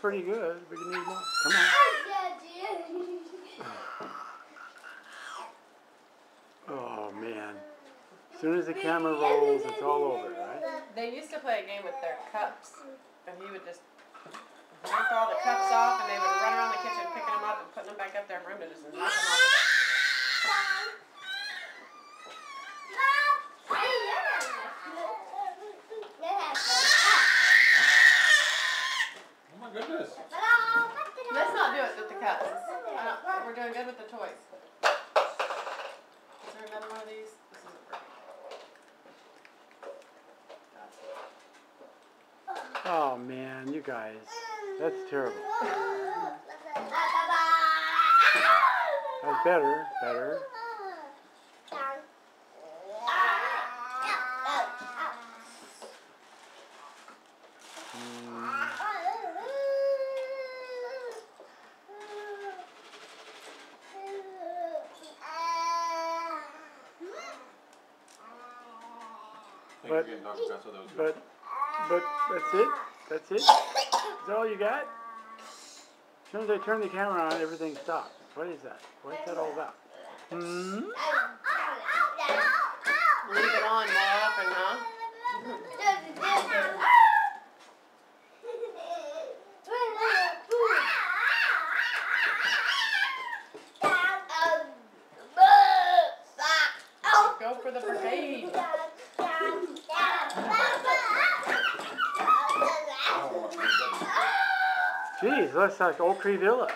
pretty good. We can need more. Come on. Oh, man. As soon as the camera rolls, it's all over, right? They used to play a game with their cups, and he would just knock all the cups off, and they would run around the kitchen picking them up and putting them back up there in room to just knock them off. Oh my goodness. Let's not do it with the cups. We're doing good with the toys. Is there another one of these? This isn't working. Oh, man, you guys. That's terrible. That's better. Better. But that's it? That's it? Is that all you got? As soon as I turn the camera on, everything stops. What is that? What's that all about? Hmm? Leave it on more often, huh? Go for the brigade. Geez, that's like Oak Tree Villa.